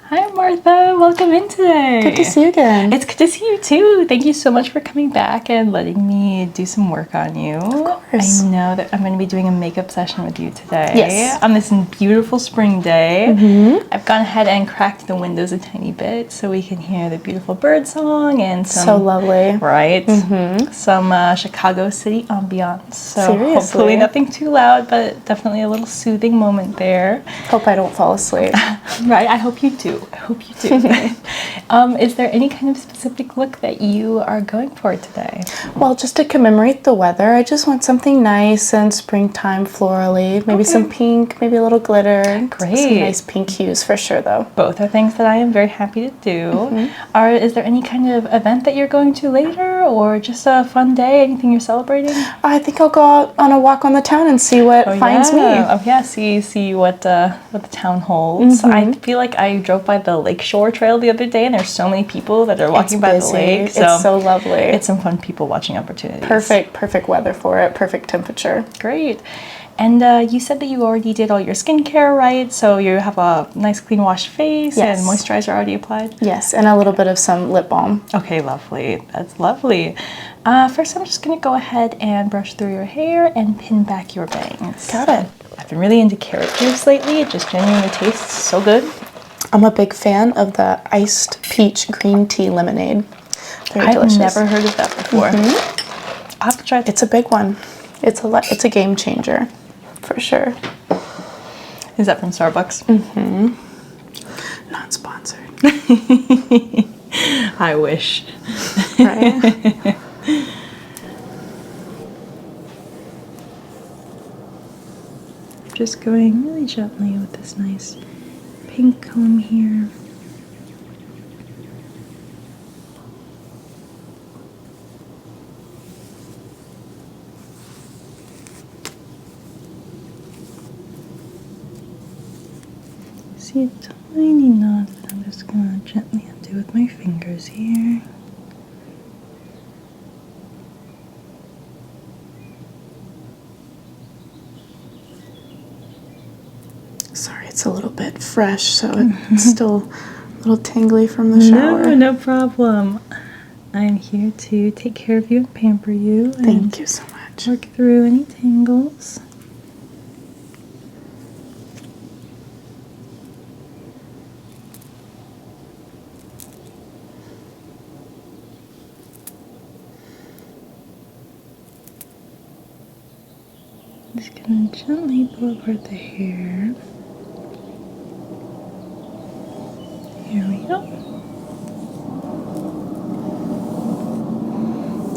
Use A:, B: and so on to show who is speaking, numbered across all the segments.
A: Hi, Martha. Welcome in today.
B: Good to see you again.
A: It's good to see you too. Thank you so much for coming back and letting me do some work on you.
B: Of course.
A: I know that I'm going to be doing a makeup session with you today.
B: Yes.
A: On this beautiful spring day.
B: Mm-hmm.
A: I've gone ahead and cracked the windows a tiny bit so we can hear the beautiful bird song and some...
B: So lovely.
A: Right?
B: Mm-hmm.
A: Some Chicago City ambiance. So
B: Seriously.
A: hopefully nothing too loud, but definitely a little soothing moment there.
B: Hope I don't fall asleep.
A: Right, I hope you do. I hope you do. Is there any kind of specific look that you are going for today?
B: Well, just to commemorate the weather, I just want something nice and springtime florally. Maybe some pink, maybe a little glitter.
A: Great.
B: Some nice pink hues for sure, though.
A: Both are things that I am very happy to do. Is there any kind of event that you're going to later, or just a fun day? Anything you're celebrating?
B: I think I'll go out on a walk on the town and see what finds me.
A: Oh yeah, see what the town holds. I feel like I drove by the Lakeshore Trail the other day, and there's so many people that are walking by the lake. So
B: it's so lovely.
A: It's some fun people watching opportunities.
B: Perfect weather for it. Perfect temperature.
A: Great. And you said that you already did all your skincare, right? So you have a nice clean washed face and moisturizer already applied?
B: Yes, and a little bit of some lip balm.
A: Okay, lovely. That's lovely. First, I'm just going to go ahead and brush through your hair and pin back your bangs.
B: Got it.
A: I've been really into carrot juice lately. It just genuinely tastes so good.
B: I'm a big fan of the iced peach green tea lemonade. Very delicious.
A: I've never heard of that before. I'll have to try it.
B: It's a big one. It's a game changer, for sure.
A: Is that from Starbucks?
B: Not sponsored.
A: I wish.
B: Right?
A: Just going really gently with this nice pink comb here. See a tiny knot that I'm just going to gently undo with my fingers here.
B: Sorry, it's a little bit fresh, so it's still a little tingly from the shower.
A: No problem. I'm here to take care of you and pamper you.
B: Thank you so much.
A: Work through any tangles. Just gonna gently pull apart the hair. Here we go.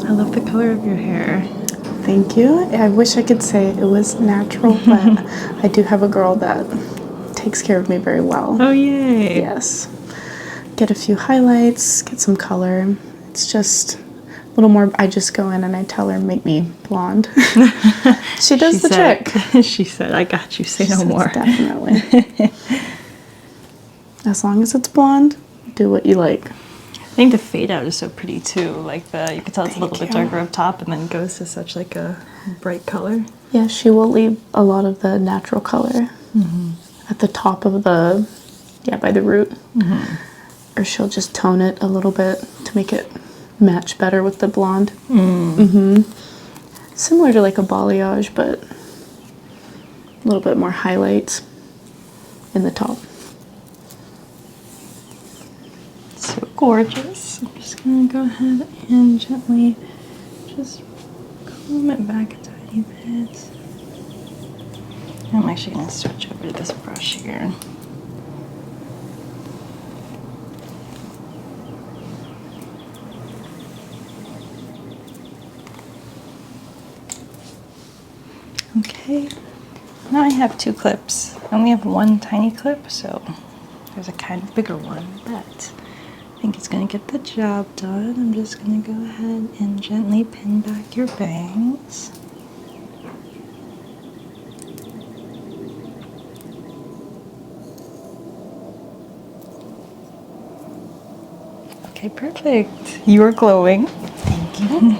A: I love the color of your hair.
B: Thank you. I wish I could say it was natural, but I do have a girl that takes care of me very well.
A: Oh, yay.
B: Yes. Get a few highlights, get some color. It's just a little more, I just go in and I tell her, make me blonde. She does the trick.
A: She said, I got you, say no more.
B: Definitely. As long as it's blonde, do what you like.
A: I think the fade out is so pretty too. Like you can tell it's a little bit darker up top and then goes to such like a bright color.
B: Yeah, she will leave a lot of the natural color at the top of the, by the root. Or she'll just tone it a little bit to make it match better with the blonde. Similar to like a balayage, but a little bit more highlights in the top.
A: So gorgeous. I'm just gonna go ahead and gently just comb it back a tiny bit. I'm actually gonna switch over to this brush here. Okay, now I have two clips. I only have one tiny clip, so there's a kind of bigger one, but I think it's gonna get the job done. I'm just gonna go ahead and gently pin back your bangs. Okay, perfect. You are glowing. Thank you.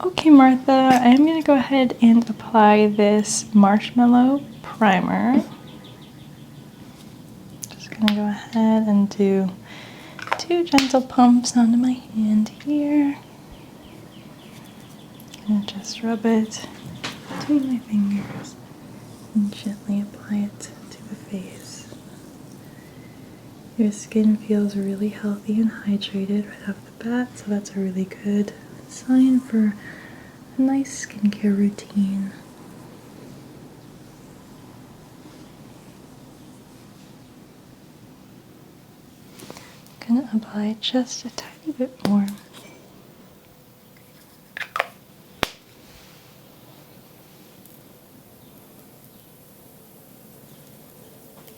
A: Okay, Martha, I am going to go ahead and apply this marshmallow primer. Just gonna go ahead and do 2 gentle pumps onto my hand here. And just rub it between my fingers and gently apply it to the face. Your skin feels really healthy and hydrated right off the bat, so that's a really good sign for a nice skincare routine. I'm gonna apply just a tiny bit more.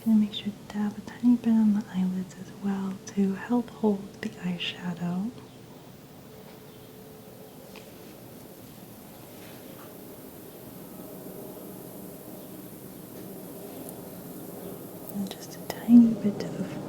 A: Gonna make sure to dab a tiny bit on the eyelids as well to help hold the eyeshadow. And just a tiny bit to the forehead.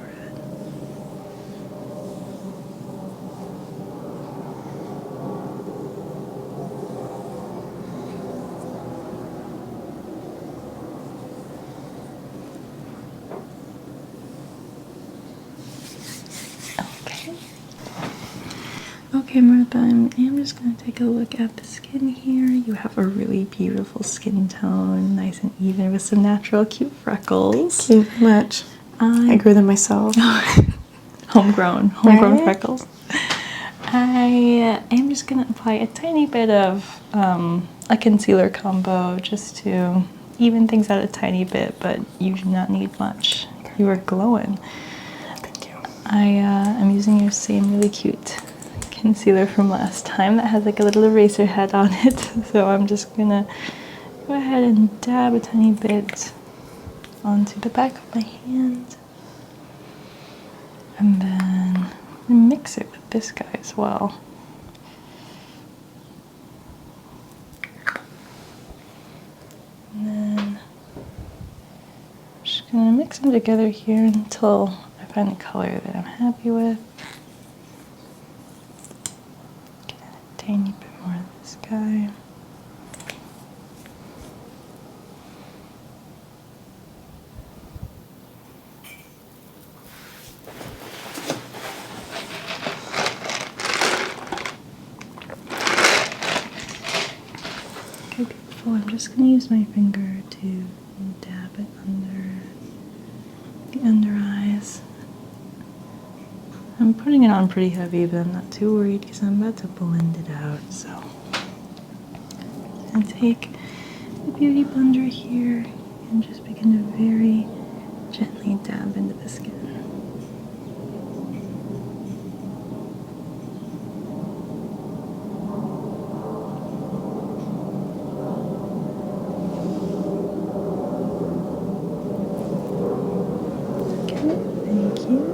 A: Okay, Martha, I'm just going to take a look at the skin here. You have a really beautiful skin tone, nice and even with some natural cute freckles.
B: Thank you very much. I grew them myself.
A: Homegrown
B: Right?
A: freckles. I am just going to apply a tiny bit of a concealer combo just to even things out a tiny bit, but you do not need much. You are glowing.
B: Thank you.
A: I'm using your same really cute concealer from last time that has like a little eraser head on it, so I'm just gonna go ahead and dab a tiny bit onto the back of my hand, and then mix it with this guy as well. And then I'm just gonna mix them together here until I find a color that I'm happy with. Tiny bit more of this guy. Okay, beautiful. I'm just going to use my finger to dab it under the under eyes. I'm putting it on pretty heavy, but I'm not too worried because I'm about to blend it out. So, and take the beauty blender here and just begin to very gently dab into the skin. Okay, thank you.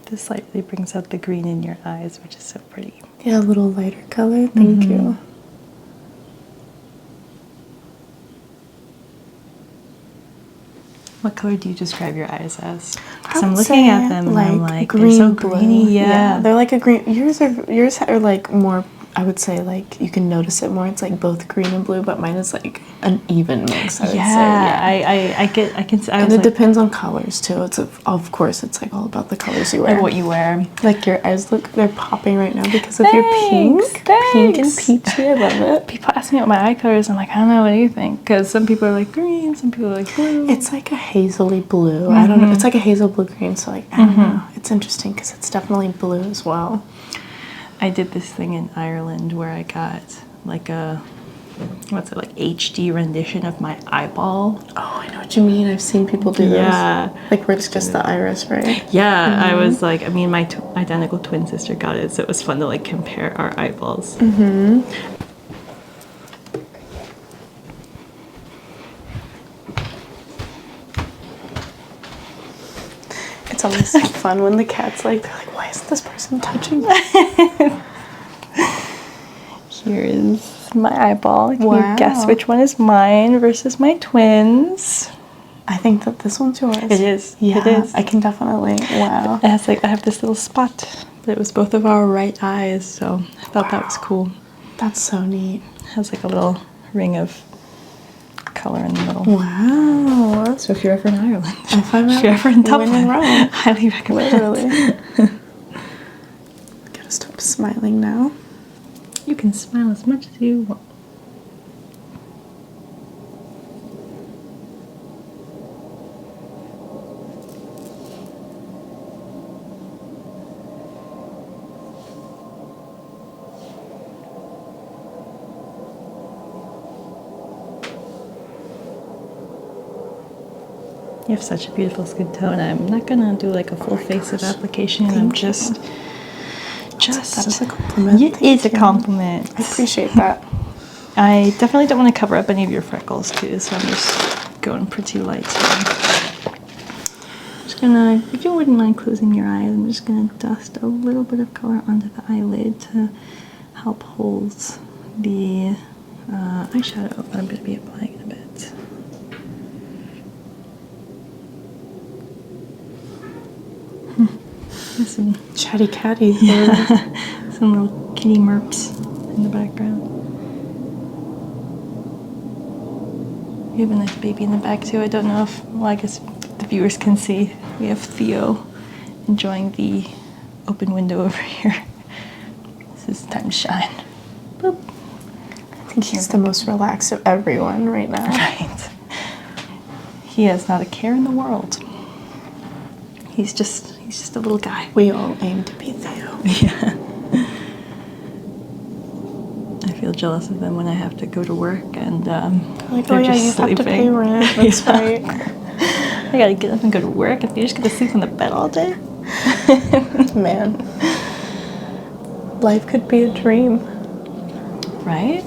A: This slightly brings out the green in your eyes, which is so pretty.
B: Yeah, a little lighter color. Thank you.
A: What color do you describe your eyes as?
B: I
A: Because I'm
B: would
A: looking
B: say
A: at them and I'm like,
B: green,
A: they're so
B: blue.
A: greeny. Yeah.
B: They're like a green. Yours are like more. I would say like you can notice it more. It's like both green and blue, but mine is like an even mix. I would say. Yeah.
A: I can.
B: And it depends on colors too. It's of course it's like all about the colors you wear.
A: And what you wear.
B: Like your eyes they're popping right now because of your pink and peachy. I love it.
A: People ask me what my eye color is. I'm like, I don't know. What do you think? Because some people are like green, some people are like blue.
B: It's like a hazily blue. I don't know. It's like a hazel blue green. So like I don't know. It's interesting because it's definitely blue as well.
A: I did this thing in Ireland where I got like a like HD rendition of my eyeball.
B: Oh, I know what you mean. I've seen people do those.
A: Yeah.
B: Like where it's just the iris, right?
A: Yeah, I was like, I mean, my identical twin sister got it, so it was fun to like compare our eyeballs.
B: It's always so fun when the cat's like, they're like, why isn't this person touching me?
A: Here is my eyeball. Can
B: Wow.
A: you guess which one is mine versus my twins?
B: I think that this one's yours.
A: It is.
B: Yeah,
A: it is.
B: I can definitely. Wow.
A: It has like I have this little spot, but it was both of our right eyes, so I thought that was cool.
B: That's so neat.
A: It has like a little ring of color in the middle.
B: Wow.
A: So if you're ever in Ireland,
B: If I'm
A: if you're ever in Dublin,
B: in Rome,
A: highly recommend.
B: literally. Gotta stop smiling now.
A: You can smile as much as you want. You have such a beautiful skin tone. I'm not gonna do like a full face of application. I'm just
B: That is a compliment.
A: It is a compliment.
B: I appreciate that.
A: I definitely don't want to cover up any of your freckles too, so I'm just going pretty light today. I'm just gonna, if you wouldn't mind closing your eyes, I'm just gonna dust a little bit of color onto the eyelid to help hold the eyeshadow that I'm gonna be applying in a bit. There's some
B: Chatty catty.
A: some little kitty merps in the background. We have a nice baby in the back too. I don't know if, well, I guess the viewers can see. We have Theo enjoying the open window over here. This is time to shine. Boop.
B: I think he's the most relaxed of everyone right now.
A: Right. He has not a care in the world. He's just a little guy.
B: We all aim to be Theo.
A: Yeah. I feel jealous of them when I have to go to work and
B: Like,
A: they're
B: oh yeah,
A: just
B: you
A: sleeping.
B: have to pay rent. That's
A: Yeah.
B: right.
A: I gotta get up and go to work and you just get to sleep on the bed all day.
B: Man. Life could be a dream.
A: Right?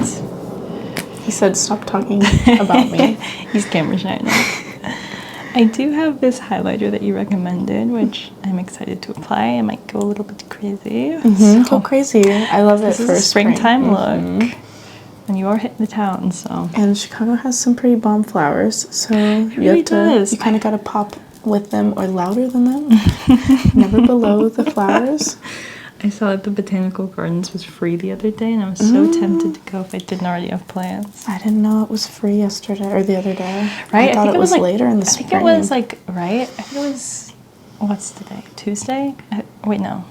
B: He said, stop talking about me.
A: He's camera shy now. I do have this highlighter that you recommended, which I'm excited to apply. I might go a little bit crazy.
B: Go crazy. I love it
A: This
B: for
A: is a springtime
B: spring.
A: look. And you are hitting the town, so.
B: And Chicago has some pretty bomb flowers, so you
A: really
B: have to.
A: does.
B: You kind of got to pop with them or louder than them. Never below the flowers.
A: I saw that the Botanical Gardens was free the other day, and I was so tempted to go if I didn't already have plans.
B: I didn't know it was free yesterday or the other day.
A: Right?
B: I thought it was
A: like,
B: later in the spring.
A: I think it was like, right? I think it was, what's today? Tuesday? Wait, no.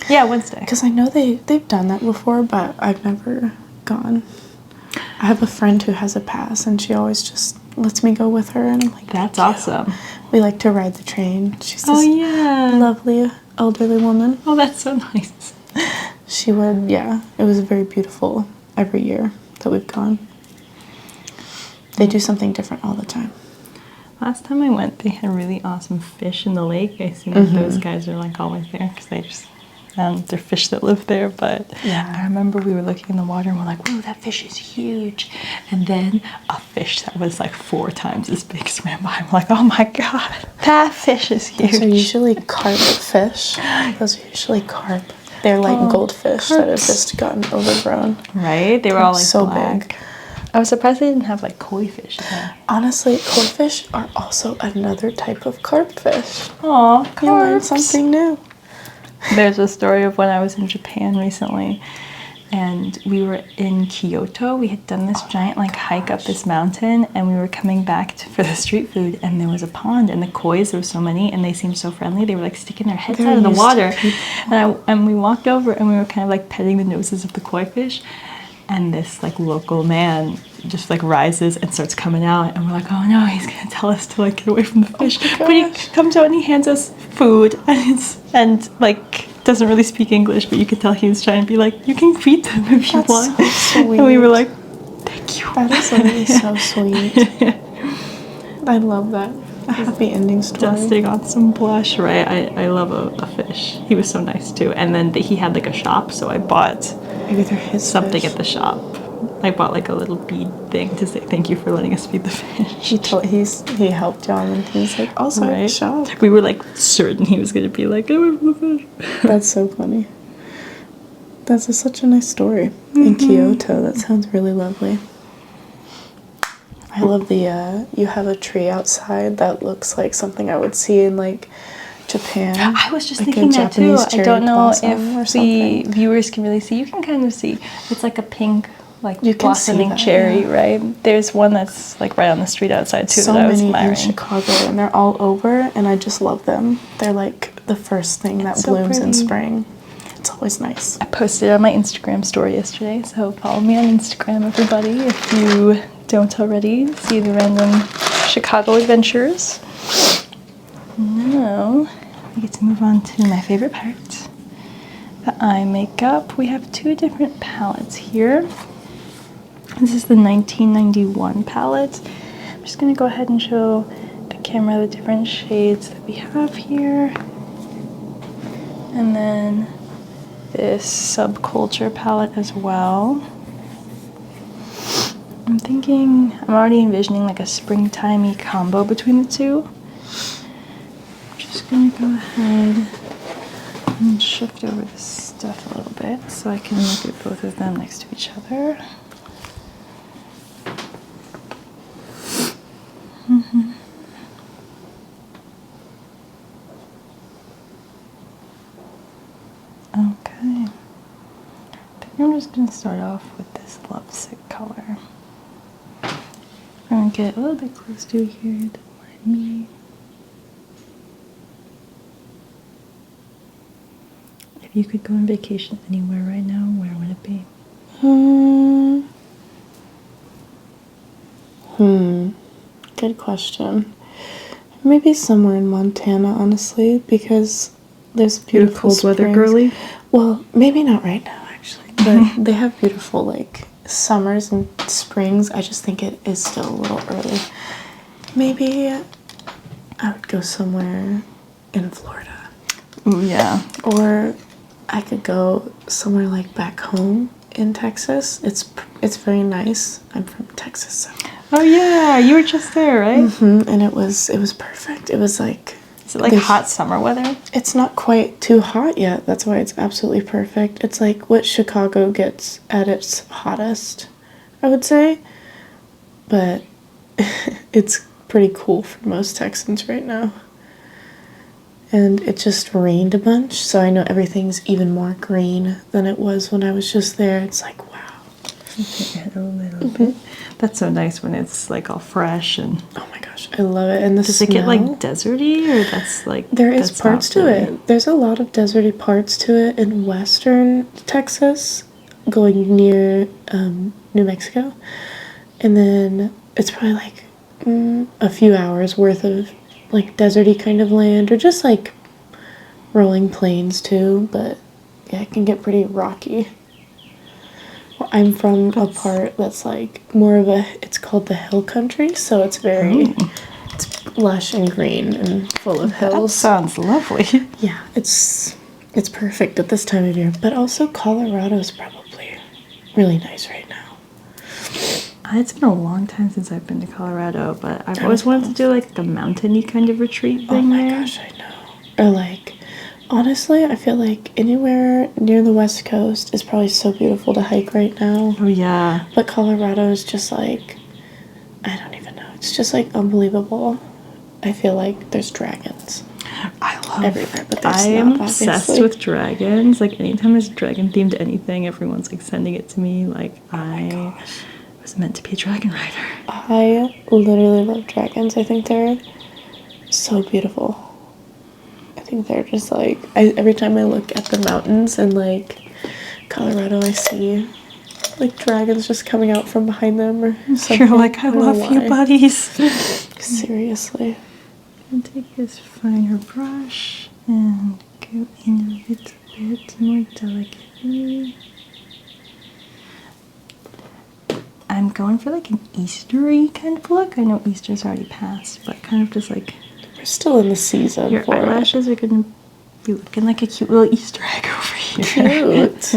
A: Yeah, Wednesday.
B: Because I know they've done that before, but I've never gone. I have a friend who has a pass, and she always just lets me go with her, and I'm like,
A: That's
B: "Thank you."
A: awesome.
B: We like to ride the train. She's
A: Oh,
B: this
A: yeah.
B: lovely elderly woman.
A: Oh, that's so nice.
B: She would, yeah. It was very beautiful every year that we've gone. They do something different all the time.
A: Last time I went, they had really awesome fish in the lake. I assume that those guys are like always there because they just, they're fish that live there. But
B: Yeah.
A: I remember we were looking in the water and we're like, whoa, that fish is huge. And then a fish that was like 4 times as big swam by. I'm like, oh my God, that fish is huge.
B: Those are usually carp fish. Those are usually carp. They're like goldfish that have just gotten overgrown.
A: Right? They were all like
B: so
A: black.
B: big.
A: I was surprised they didn't have like koi fish in there.
B: Honestly, koi fish are also another type of carp fish.
A: Aw,
B: You learn
A: carps.
B: something new.
A: There's a story of when I was in Japan recently and we were in Kyoto. We had done this giant like hike up this mountain and we were coming back for the street food and there was a pond and the kois, there were so many and they seemed so friendly. They were like sticking their heads
B: They're
A: out of the
B: used to
A: water.
B: people.
A: And we walked over and we were kind of like petting the noses of the koi fish and this like local man just like rises and starts coming out and we're like, oh no, he's gonna tell us to like get away from the fish. But he comes out and he hands us food and like doesn't really speak English, but you could tell he was trying to be like, you can feed them if you
B: That's
A: want.
B: so sweet.
A: And we were like, thank you.
B: That is literally so sweet. I love that. A happy ending story.
A: Dusting on some blush, right? I love a fish. He was so nice too. And then he had like a shop, so I bought
B: Maybe they're his
A: something
B: fish.
A: at the shop. I bought like a little bead thing to say thank you for letting us feed the fish.
B: He helped y'all and he's like, also at the
A: Right?
B: shop.
A: We were like certain he was gonna be like, oh, the fish.
B: That's so funny. That's such a nice story. In Kyoto, that sounds really lovely. I love the, you have a tree outside that looks like something I would see in, like, Japan.
A: I was just
B: like
A: thinking that too.
B: Japanese
A: I
B: cherry
A: don't know
B: blossom
A: if
B: or
A: the
B: something.
A: viewers can really see. You can kind of see. It's like a pink, like
B: You can see
A: blossoming
B: that,
A: cherry,
B: yeah.
A: right? There's one that's like right on the street outside too
B: So
A: that I was
B: many
A: admiring.
B: in Chicago, and they're all over, and I just love them. They're like the first thing that
A: so
B: blooms in
A: pretty.
B: spring. It's always nice.
A: I posted on my Instagram story yesterday, so follow me on Instagram, everybody, if you don't already. See the random Chicago adventures. Now, we get to move on to my favorite part, the eye makeup. We have two different palettes here. This is the 1991 palette. I'm just going to go ahead and show the camera the different shades that we have here. And then this subculture palette as well. I'm already envisioning like a springtimey combo between the two. I'm just gonna go ahead and shift over this stuff a little bit so I can look at both of them next to each other. Okay. I think I'm just gonna start off with this lovesick color. I'm gonna get a little bit close to here to blind me. If you could go on vacation anywhere right now, where would it be?
B: Good question. Maybe somewhere in Montana, honestly, because there's beautiful
A: cold weather
B: springs.
A: girly?
B: Well, maybe not right now, actually, but they have beautiful, like, summers and springs. I just think it is still a little early. Maybe I would go somewhere in Florida.
A: Ooh, yeah.
B: Or I could go somewhere like back home in Texas. It's very nice. I'm from Texas, so.
A: Oh yeah, you were just there, right?
B: And it was perfect. It was like.
A: Is it like hot summer weather?
B: It's not quite too hot yet. That's why it's absolutely perfect. It's like what Chicago gets at its hottest, I would say. But it's pretty cool for most Texans right now. And it just rained a bunch, so I know everything's even more green than it was when I was just there. It's like, wow.
A: A little bit. That's so nice when it's like all fresh and.
B: Oh my gosh, I love it. And the
A: Does it get like deserty, or that's like.
B: There is
A: that's
B: parts to it. There's a lot of deserty parts to it in western Texas, going near New Mexico. And then it's probably like a few hours worth of like deserty kind of land, or just like rolling plains too. But yeah, it can get pretty rocky. Well, I'm from a part that's like more of it's called the hill country, so it's very, it's lush and green and full of hills.
A: That sounds lovely.
B: Yeah, it's perfect at this time of year. But also Colorado is probably really nice right now.
A: It's been a long time since I've been to Colorado, but I've always wanted to do like a mountainy kind of retreat thing.
B: Oh my
A: there.
B: gosh, I know. Or like, honestly, I feel like anywhere near the West Coast is probably so beautiful to hike right now.
A: Oh yeah.
B: But Colorado is just like, I don't even know. It's just like unbelievable. I feel like there's dragons.
A: I love
B: everywhere, but there's
A: I am
B: not,
A: obsessed
B: obviously.
A: with dragons. Like anytime there's dragon themed anything, everyone's like sending it to me. Like I was meant to be a dragon rider.
B: I literally love dragons. I think they're so beautiful. I think they're just like, every time I look at the mountains in like Colorado, I see like dragons just coming out from behind them or something.
A: You're like, I love you, buddies.
B: Seriously.
A: I'm gonna take this finer brush and go in a little bit more delicately. I'm going for like an Eastery kind of look. I know Easter's already passed, but kind of just like
B: We're still in the season.
A: your
B: for
A: eyelashes are gonna be looking like a cute little Easter egg over here.
B: Cute.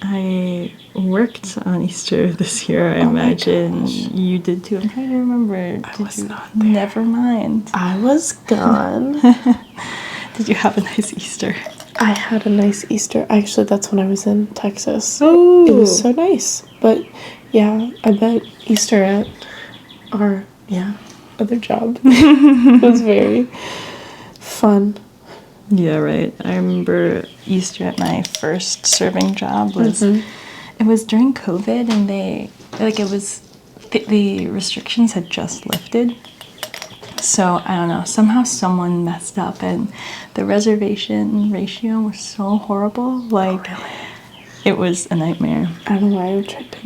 A: I worked on Easter this year, I imagine. You did too. I'm trying to remember.
B: I was not there.
A: Never mind.
B: I was gone.
A: Did you have a nice Easter?
B: I had a nice Easter. Actually, that's when I was in Texas.
A: Oh.
B: It was so nice. But Yeah, I bet Easter at our other job was very fun.
A: Yeah, right. I remember Easter at my first serving job was it was during COVID, and the restrictions had just lifted. So I don't know, somehow someone messed up and the reservation ratio was so horrible. Like, it was a nightmare.
B: I don't know why I tried to.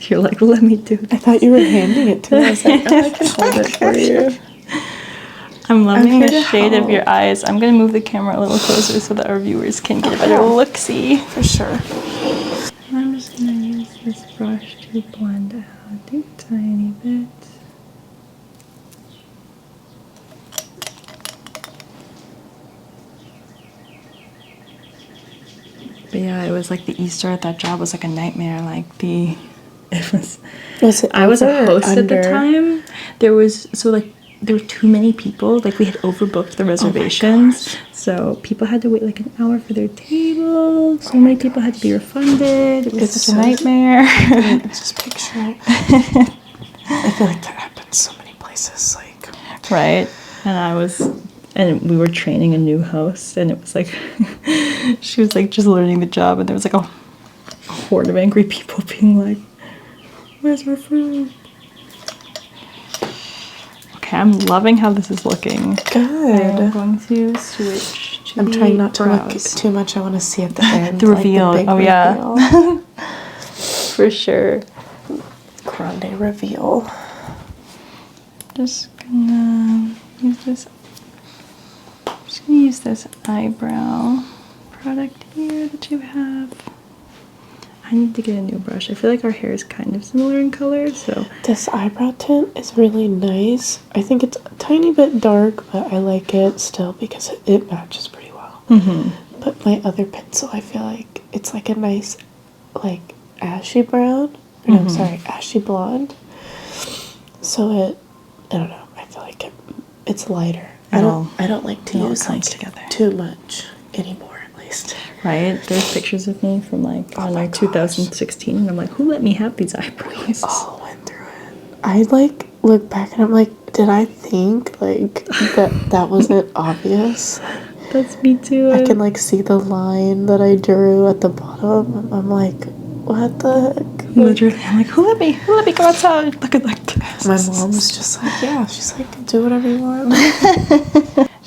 A: You're like, let me do this.
B: I thought you were handing it to me. I was like, oh, I can hold it for you.
A: I'm loving
B: here
A: the
B: to
A: shade of your
B: help.
A: eyes. I'm going to move the camera a little closer so that our viewers can get a better look-see.
B: For sure.
A: I'm just going to use this brush to blend out a tiny bit. But yeah, it was like the Easter at that job was like a nightmare. Like I was a host at the time. There were too many people. Like, we had overbooked the reservations. So people had to wait like an hour for their table. So many people had to be refunded. It was such a nightmare.
B: I just picture it. I feel like that happens so many places. Like,
A: right. And we were training a new host, and it was like she was like just learning the job, and there was like a horde of angry people being like, "Where's our food?" Okay, I'm loving how this is looking.
B: Good.
A: I'm going to switch to
B: I'm trying not to look
A: brows.
B: too much. I want to see at the end.
A: The reveal.
B: Like the big
A: reveal.
B: reveal.
A: For sure.
B: Grande reveal.
A: Just gonna use this. Just gonna use this eyebrow product here that you have. I need to get a new brush. I feel like our hair is kind of similar in color, so.
B: This eyebrow tint is really nice. I think it's a tiny bit dark, but I like it still because it matches pretty well. But my other pencil, I feel like it's like a nice, like, ashy brown. Or no, sorry, ashy blonde. So I don't know. I feel like it's lighter. I don't like to use like too much anymore, at least.
A: Right? There's pictures of me from like 2016, and I'm like, who let me have these eyebrows?
B: We all went through it. I like look back and I'm like, did I think like that wasn't obvious?
A: That's me too.
B: I can like see the line that I drew at the bottom. I'm like, what the heck?
A: Literally, I'm like, who let me go outside? Look at like this.
B: My mom's just like, yeah, she's like, do whatever you want.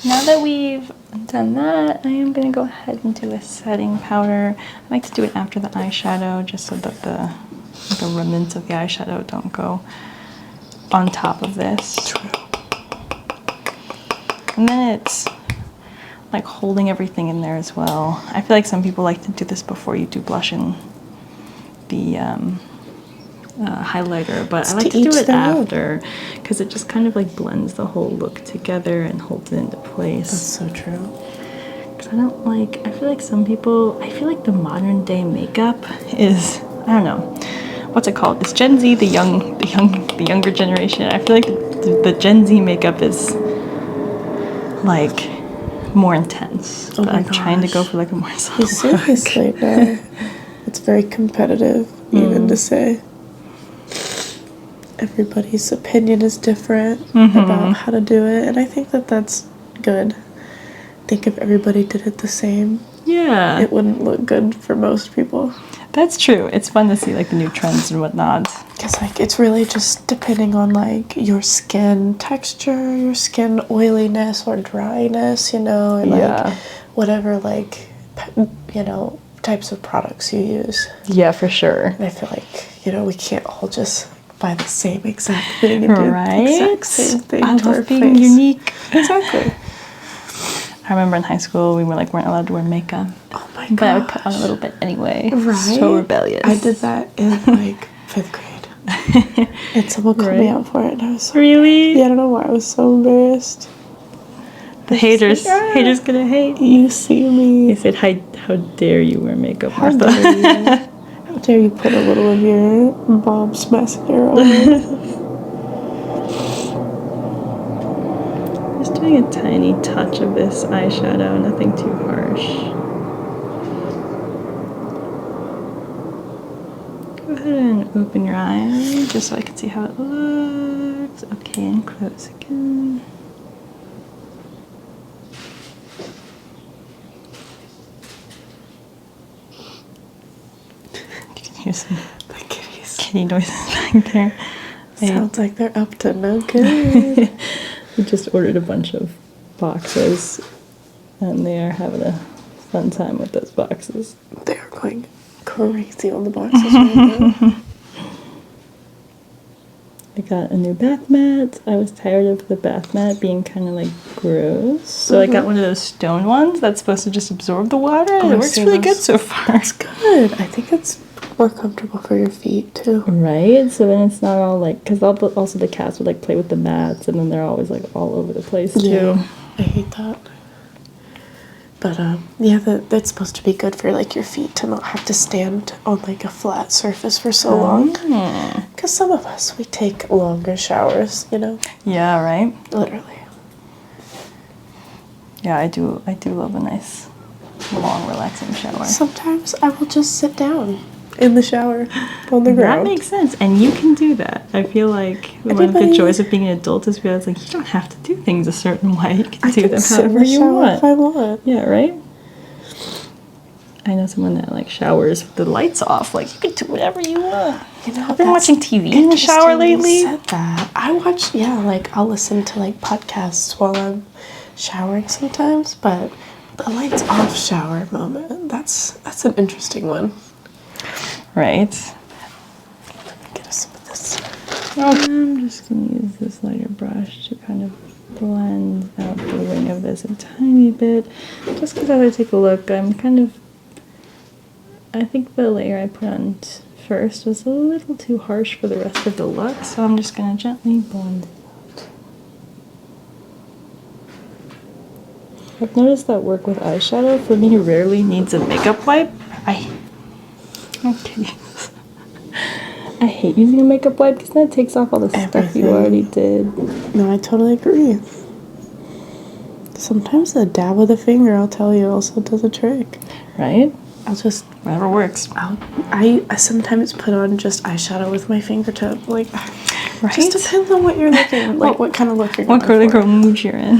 A: Now that we've done that, I am going to go ahead and do a setting powder. I like to do it after the eyeshadow just so that the remnants of the eyeshadow don't go on top of this.
B: True.
A: And then it's like holding everything in there as well. I feel like some people like to do this before you do blush and the highlighter, but I like to do it after because it just kind of like blends the whole look together and holds it into place.
B: That's so true.
A: Because I feel like some people, I feel like the modern day makeup is, I don't know, what's it called? It's Gen Z, the younger generation. I feel like the Gen Z makeup is like more intense.
B: Oh
A: but
B: my
A: I'm trying to go
B: gosh.
A: for like a more subtle
B: Seriously, no. It's very competitive, even to say. Everybody's opinion is different about how to do it, and I think that that's good. I think if everybody did it the same, it wouldn't look good for most people.
A: That's true. It's fun to see like the new trends and whatnot.
B: Because like it's really just depending on like your skin texture, your skin oiliness or dryness, and like whatever like types of products you use.
A: Yeah, for sure.
B: And I feel like we can't all just buy the same exact thing and do the exact same thing
A: I
B: to our
A: love being
B: face.
A: unique.
B: Exactly.
A: I remember in high school we weren't allowed to wear makeup.
B: Oh my
A: But
B: gosh.
A: I would put on a little bit anyway.
B: Right?
A: So rebellious.
B: I did that in like 5th grade. And someone called me out for it and I was so
A: Really?
B: Yeah, I don't know why I was so embarrassed.
A: The haters gonna hate.
B: You see me.
A: They said, how dare you wear makeup,
B: How
A: Martha?
B: dare you? How dare you put a little of your Bob's mascara on?
A: Just doing a tiny touch of this eyeshadow, nothing too harsh. Go ahead ahead and open your eye just so I can see how it looks. Okay, and close again. You can hear some kitty noises back there.
B: Sounds like they're up to no good.
A: We just ordered a bunch of boxes, and they are having a fun time with those boxes.
B: They're going crazy on the boxes right now.
A: I got a new bath mat. I was tired of the bath mat being kind of like gross. So I got one of those stone ones that's supposed to just absorb the water. And it works really good so far.
B: It's good. I think it's more comfortable for your feet too.
A: Right? So then it's not all like, because also the cats would like play with the mats and then they're always like all over the place too.
B: Yeah, I hate that. But yeah, that's supposed to be good for like your feet to not have to stand on like a flat surface for so long. Because some of us, we take longer showers, you know?
A: Yeah, right?
B: Literally.
A: Yeah, I do love a nice, long, relaxing shower.
B: Sometimes I will just sit down in the shower on the ground.
A: That makes sense, and you can do that. I feel like one of the joys of being an adult is realizing you don't have to do things a certain way. You can do them however you want.
B: If I want.
A: Yeah, right? I know someone that like showers with the lights off. Like, you can do whatever you want. You know, I've been watching TV in the shower lately.
B: You said that. I watch, like I'll listen to like podcasts while I'm showering sometimes, but the lights off shower moment, that's an interesting one.
A: Right.
B: Let me get us some of this.
A: I'm just going to use this lighter brush to kind of blend out the wing of this a tiny bit. Just because as I take a look, I think the layer I put on first was a little too harsh for the rest of the look, so I'm just going to gently blend it out. I've noticed that work with eyeshadow for me rarely needs a makeup wipe. Okay. I hate using a makeup wipe because then it takes off all the stuff you already did.
B: No, I totally agree. Sometimes a dab with a finger, I'll tell you, also does a trick.
A: Right?
B: I'll just...
A: Whatever works.
B: I sometimes put on just eyeshadow with my fingertip. Like,
A: right?
B: Just depends on what you're looking, like what kind of look you're going for.
A: What girly girl mood you're in.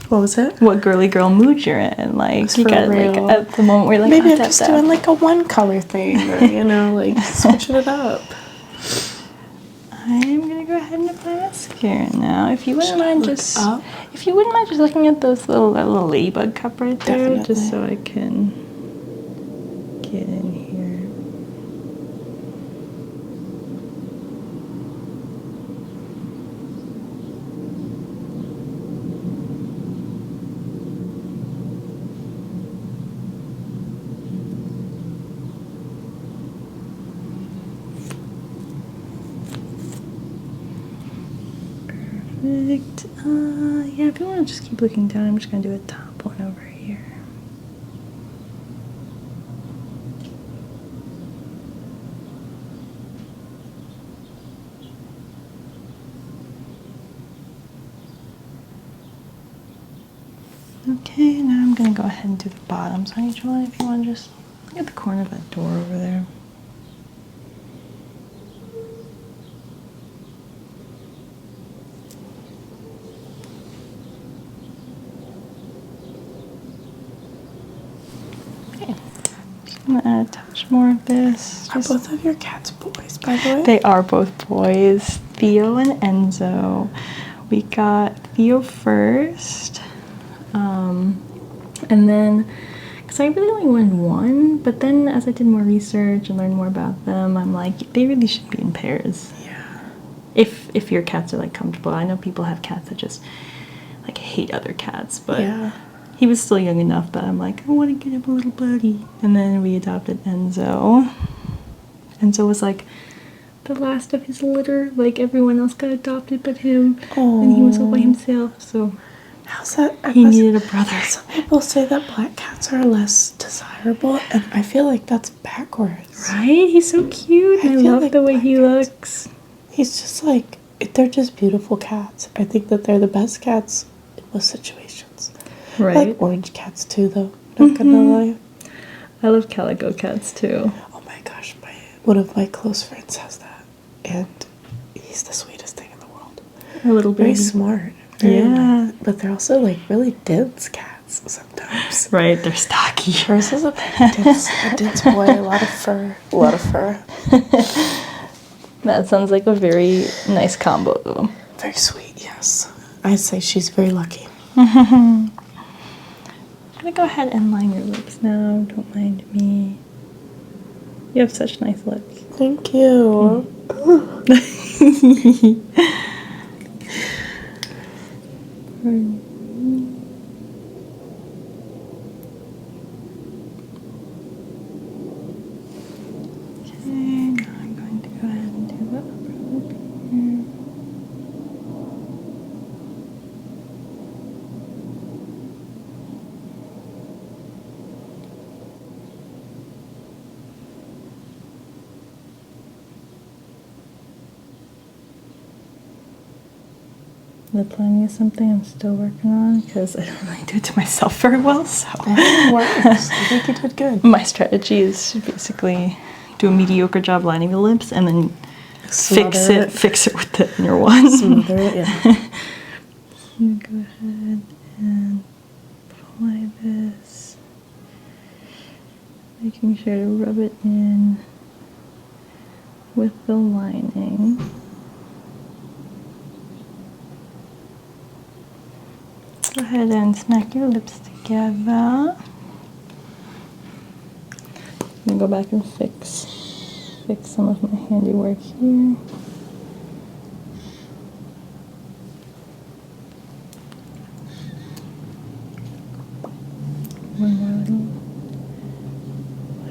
B: What was it?
A: What girly girl mood you're in. Like, you got like at the moment where you're like,
B: maybe I'm just doing like a one color thing, or you know, like switching it up.
A: I'm gonna go ahead and apply mascara now. If you wouldn't mind just looking at those little ladybug cup right there, definitely. Just so I can get in here. Perfect. Yeah, if you want to just keep looking down, I'm just going to do a top one over here. Okay, now I'm going to go ahead and do the bottoms on each one. If you want to just look at the corner of that door over there. I'm gonna add a touch more of this.
B: Are both of your cats boys, by the way?
A: They are both boys, Theo and Enzo. We got Theo first, and then, because I really only wanted one, but then as I did more research and learned more about them, I'm like, they really should be in pairs.
B: Yeah.
A: If your cats are like comfortable. I know people have cats that just like hate other cats, but yeah. He was still young enough that I'm like, I want to get him a little buddy. And then we adopted Enzo. Enzo was like the last of his litter. Like, everyone else got adopted but him. Aww. And he was all by himself, so
B: how's that?
A: He needed a brother.
B: Some people say that black cats are less desirable, and I feel like that's backwards.
A: Right? He's so cute. I love like the way he looks.
B: He's just like, they're just beautiful cats. I think that they're the best cats in most situations. Right. I like orange cats too, though. Not gonna lie.
A: I love calico cats too.
B: Oh my gosh, One of my close friends has that, and he's the sweetest thing in the world.
A: A little
B: Very
A: baby.
B: smart.
A: Yeah.
B: But they're also like really dense cats sometimes.
A: Right, they're stocky.
B: Hers is a dense boy, a lot of fur. A lot of fur.
A: That sounds like a very nice combo of them.
B: Very sweet, yes. I'd say she's very lucky.
A: I'm gonna go ahead and line your lips now. Don't mind me. You have such nice lips.
B: Thank you.
A: Okay, now I'm going to go ahead and do the upper lip here. Lip lining is something I'm still working on because I don't really do it to myself very well, so
B: I think it works. I think you did good.
A: my strategy is to basically do a mediocre job lining the lips and then fix it with the inner one.
B: Smoother it, yeah.
A: You go ahead and apply this, making sure to rub it in with the lining. Go ahead and smack your lips together. I'm gonna go back and fix some of my handiwork here. One more little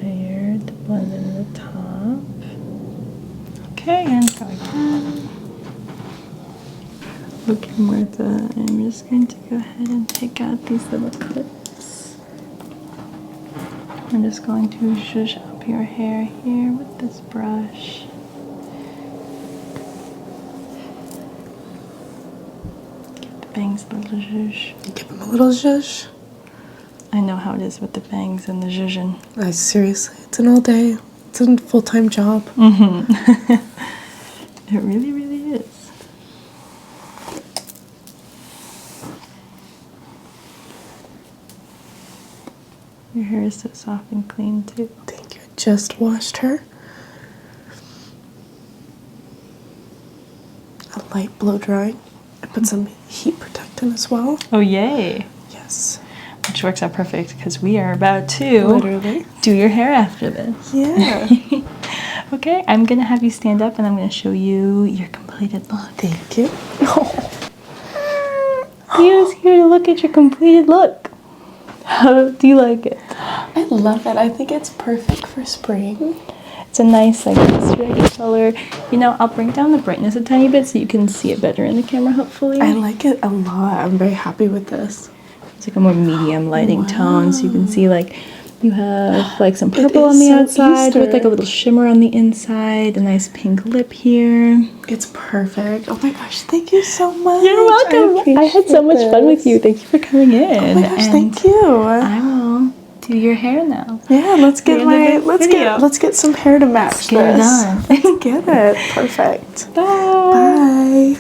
A: layer to blend in the top. Okay, and go again. Okay, Martha, I'm just going to go ahead and take out these little clips. I'm just going to zhuzh up your hair here with this brush. Give the bangs a little zhuzh.
B: Give them a little zhuzh.
A: I know how it is with the bangs and the zhuzhin.
B: Seriously, it's an all day. It's a full-time job.
A: Mm-hmm. It really, really is. Your hair is so soft and clean too.
B: Thank you. Just washed her. A light blow drying. I put some heat protectant as well.
A: Oh, yay.
B: Yes.
A: Which works out perfect because we are about to
B: Literally.
A: do your hair after this.
B: Yeah.
A: Okay, I'm going to have you stand up and I'm going to show you your completed look.
B: Thank you.
A: Theo's here to look at your completed look. How do you like it?
B: I love it. I think it's perfect for spring.
A: It's a nice, like, mustard color. You know, I'll bring down the brightness a tiny bit so you can see it better in the camera, hopefully.
B: I like it a lot. I'm very happy with this.
A: It's like a more medium lighting tone, so you can see, like, you have, like, some purple
B: It
A: on the
B: is so
A: outside
B: Easter.
A: with, like, a little shimmer on the inside, a nice pink lip here.
B: It's perfect. Oh my gosh, thank you so much.
A: You're welcome. I had so much fun with
B: this.
A: you. Thank you for coming in.
B: Oh my gosh,
A: and
B: thank you.
A: I will do your hair now.
B: Yeah, let's get
A: video.
B: let's get some hair to match
A: Get it
B: this.
A: on.
B: Let's get it. Perfect.
A: Bye.
B: Bye.